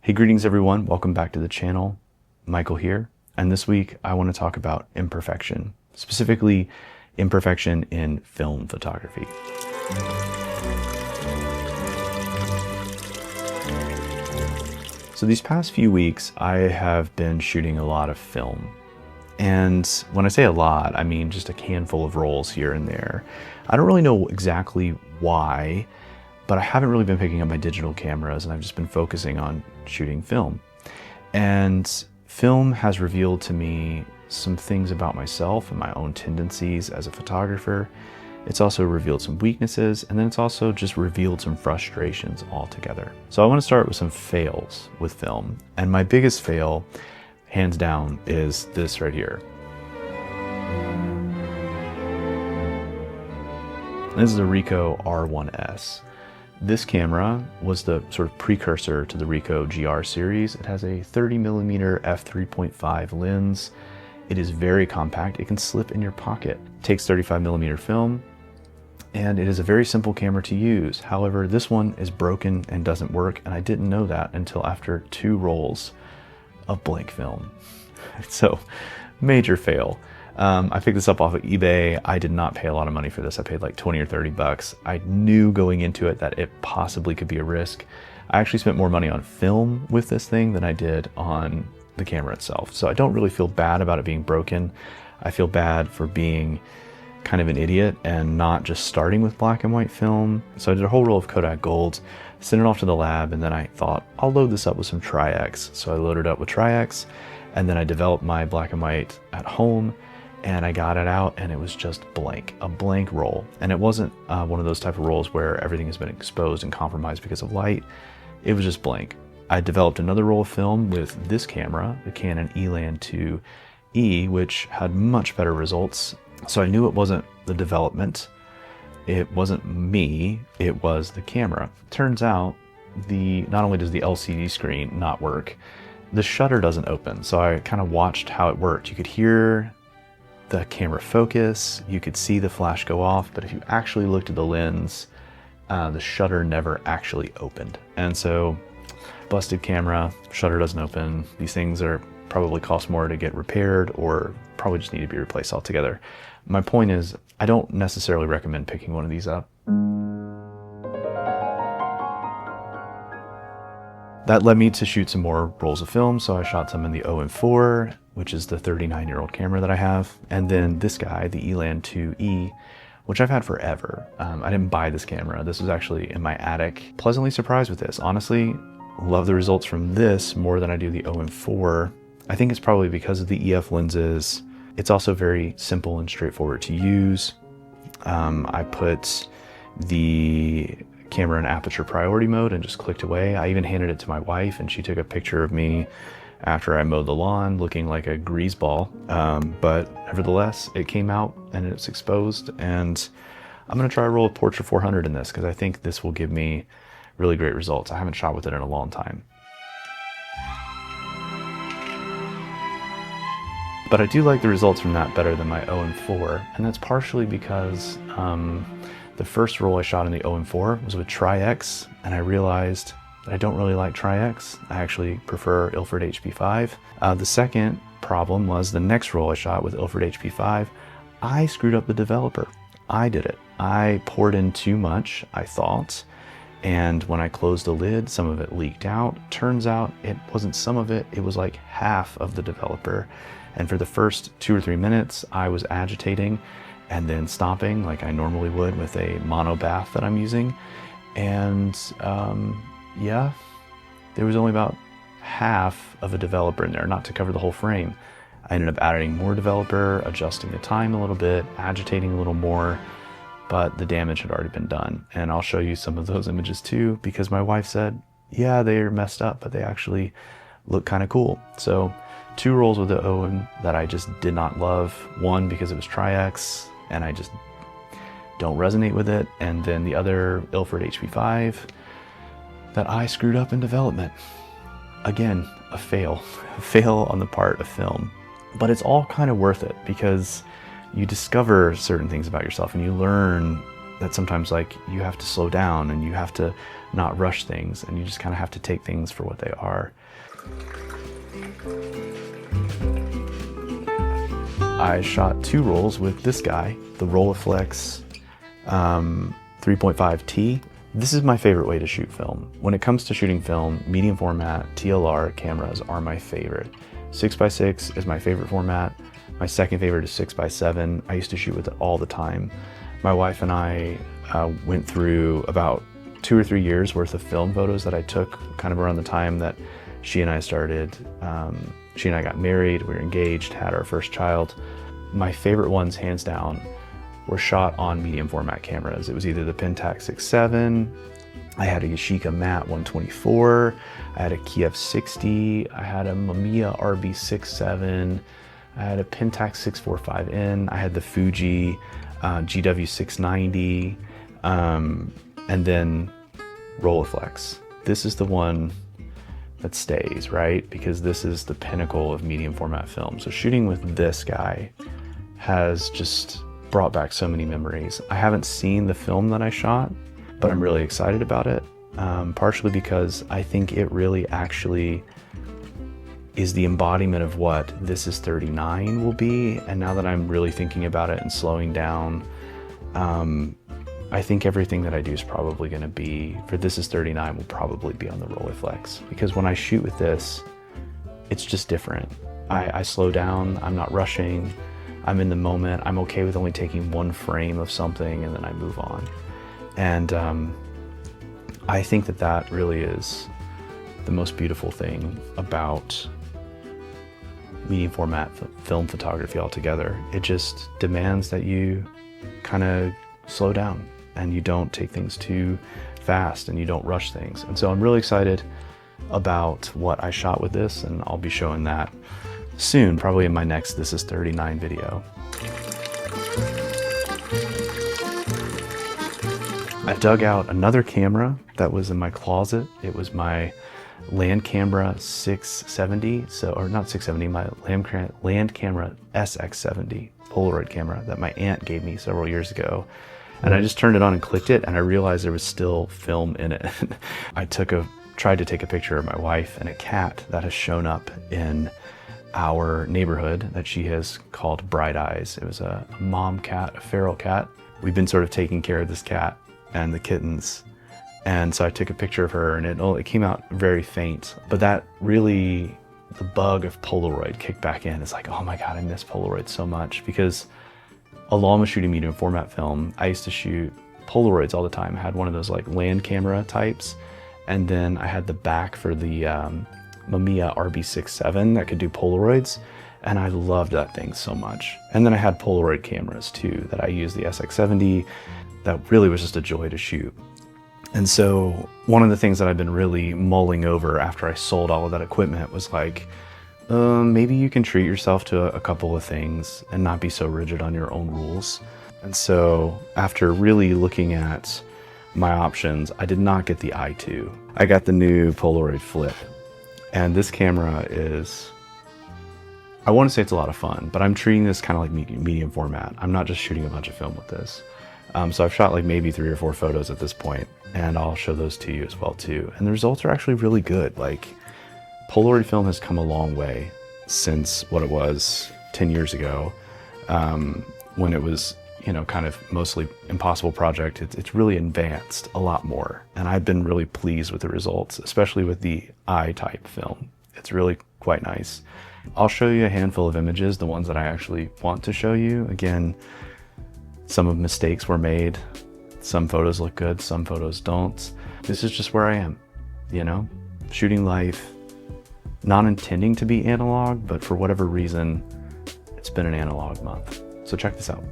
Hey, greetings everyone. Welcome back to the channel. Michael here. And this week I want to talk about imperfection, specifically imperfection in film photography. So these past few weeks I have been shooting a lot of film. And when I say a lot, I mean just a handful of rolls here and there. I don't really know exactly why, but I haven't really been picking up my digital cameras and I've just been focusing on shooting film. And film has revealed to me some things about myself and my own tendencies as a photographer. It's also revealed some weaknesses, and then it's also just revealed some frustrations altogether. So I want to start with some fails with film. And my biggest fail, hands down, is this right here. This is a Ricoh R1s. This camera was the sort of precursor to the Ricoh GR series. It has a 30mm f3.5 lens. It is very compact. It can slip in your pocket. It takes 35mm film, and it is a very simple camera to use. However, this one is broken and doesn't work, and I didn't know that until after 2 rolls of blank film. So, major fail. I picked this up off of eBay. I did not pay a lot of money for this. I paid like 20 or 30 bucks. I knew going into it that it possibly could be a risk. I actually spent more money on film with this thing than I did on the camera itself. So I don't really feel bad about it being broken. I feel bad for being kind of an idiot and not just starting with black and white film. So I did a whole roll of Kodak Golds, sent it off to the lab, and then I thought, I'll load this up with some Tri-X. So I loaded up with Tri-X, and then I developed my black and white at home, and I got it out, and it was just blank, a blank roll. And it wasn't one of those type of rolls where everything has been exposed and compromised because of light. It was just blank. I developed another roll of film with this camera, the Canon Elan IIe, which had much better results. So I knew it wasn't the development, it wasn't me, it was the camera. Turns out, not only does the LCD screen not work, the shutter doesn't open. So I kind of watched how it worked. You could hear the camera focus, you could see the flash go off, but if you actually looked at the lens, the shutter never actually opened. And so, busted camera, shutter doesn't open. These things are probably cost more to get repaired or probably just need to be replaced altogether. My point is, I don't necessarily recommend picking one of these up. That led me to shoot some more rolls of film, so I shot some in the 0-4, which is the 39-year-old camera that I have, and then this guy, the Elan IIe, which I've had forever. I didn't buy this camera. This was actually in my attic. Pleasantly surprised with this. Honestly, love the results from this more than I do the 0-4. I think it's probably because of the EF lenses. It's also very simple and straightforward to use. I put the camera in aperture priority mode and just clicked away. I even handed it to my wife and she took a picture of me after I mowed the lawn looking like a greaseball. But nevertheless, it came out and it's exposed, and I'm gonna try a roll of Portra 400 in this because I think this will give me really great results. I haven't shot with it in a long time. But I do like the results from that better than my 0-4, and that's partially because the first roll I shot in the 0-4 was with Tri-X, and I realized that I don't really like Tri-X. I actually prefer Ilford HP5. The second problem was the next roll I shot with Ilford HP5, I screwed up the developer. I did it. I poured in too much, I thought, and when I closed the lid, some of it leaked out. Turns out it wasn't some of it, it was like half of the developer. And for the first 2 or 3 minutes, I was agitating and then stopping like I normally would with a mono bath that I'm using. And yeah, there was only about half of a developer in there, not to cover the whole frame. I ended up adding more developer, adjusting the time a little bit, agitating a little more, but the damage had already been done. And I'll show you some of those images too, because my wife said, yeah, they're messed up, but they actually look kind of cool. So 2 rolls with the Owen that I just did not love. One, because it was Tri-X, and I just don't resonate with it. And then the other, Ilford HP5, that I screwed up in development. Again, a fail. A fail on the part of film. But it's all kind of worth it because you discover certain things about yourself and you learn that sometimes like you have to slow down and you have to not rush things, and you just kind of have to take things for what they are. I shot 2 rolls with this guy, the Rolleiflex 3.5T. This is my favorite way to shoot film. When it comes to shooting film, medium format TLR cameras are my favorite. 6x6 is my favorite format. My second favorite is 6x7. I used to shoot with it all the time. My wife and I went through about 2 or 3 years worth of film photos that I took kind of around the time that she and I started. She and I got married, we were engaged, had our first child. My favorite ones, hands down, were shot on medium format cameras. It was either the Pentax 6.7, I had a Yashica Mat 124, I had a Kiev 60, I had a Mamiya RB 6.7, I had a Pentax 645N, I had the Fuji GW 690, and then Rolleiflex. This is the one that stays, right? Because this is the pinnacle of medium format film. So shooting with this guy has just brought back so many memories. I haven't seen the film that I shot, but I'm really excited about it, partially because I think it really actually is the embodiment of what This Is 39 will be. And now that I'm really thinking about it and slowing down, I think everything that I do is probably going to be, for This Is 39, will probably be on the Rolleiflex. Because when I shoot with this, it's just different. I slow down, I'm not rushing, I'm in the moment, I'm okay with only taking 1 frame of something and then I move on. And I think that that really is the most beautiful thing about medium format film photography altogether. It just demands that you kind of slow down and you don't take things too fast and you don't rush things. And so I'm really excited about what I shot with this, and I'll be showing that soon, probably in my next This Is 39 video. I dug out another camera that was in my closet. It was my Land Camera 670, or not 670, my Land Camera SX70 Polaroid camera that my aunt gave me several years ago. And I just turned it on and clicked it, and I realized there was still film in it. I tried to take a picture of my wife and a cat that has shown up in our neighborhood that she has called Bright Eyes. It was a mom cat, a feral cat. We've been sort of taking care of this cat and the kittens. And so I took a picture of her, and it came out very faint. But that really, the bug of Polaroid kicked back in. It's like, oh my God, I miss Polaroid so much. Because along with shooting medium format film, I used to shoot Polaroids all the time. I had one of those like Land Camera types. And then I had the back for the Mamiya RB 6.7 that could do Polaroids. And I loved that thing so much. And then I had Polaroid cameras too that I used, the SX70. That really was just a joy to shoot. And so one of the things that I've been really mulling over after I sold all of that equipment was like, maybe you can treat yourself to a couple of things and not be so rigid on your own rules. And so after really looking at my options, I did not get the i2. I got the new Polaroid Flip. And this camera is, I want to say it's a lot of fun, but I'm treating this kind of like medium format. I'm not just shooting a bunch of film with this. So I've shot like maybe 3 or 4 photos at this point, and I'll show those to you as well too. And the results are actually really good. Like, Polaroid film has come a long way since what it was 10 years ago, when it was, you know, kind of mostly impossible project. It's really advanced a lot more, and I've been really pleased with the results, especially with the I-type film. It's really quite nice. I'll show you a handful of images, the ones that I actually want to show you. Again, some of mistakes were made. Some photos look good, some photos don't. This is just where I am, you know, shooting life, not intending to be analog, but for whatever reason, it's been an analog month. So check this out.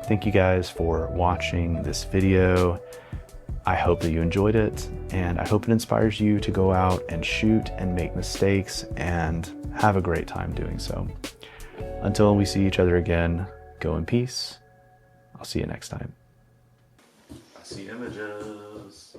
Thank you guys for watching this video. I hope that you enjoyed it, and I hope it inspires you to go out and shoot and make mistakes and have a great time doing so. Until we see each other again, go in peace. I'll see you next time. I see images.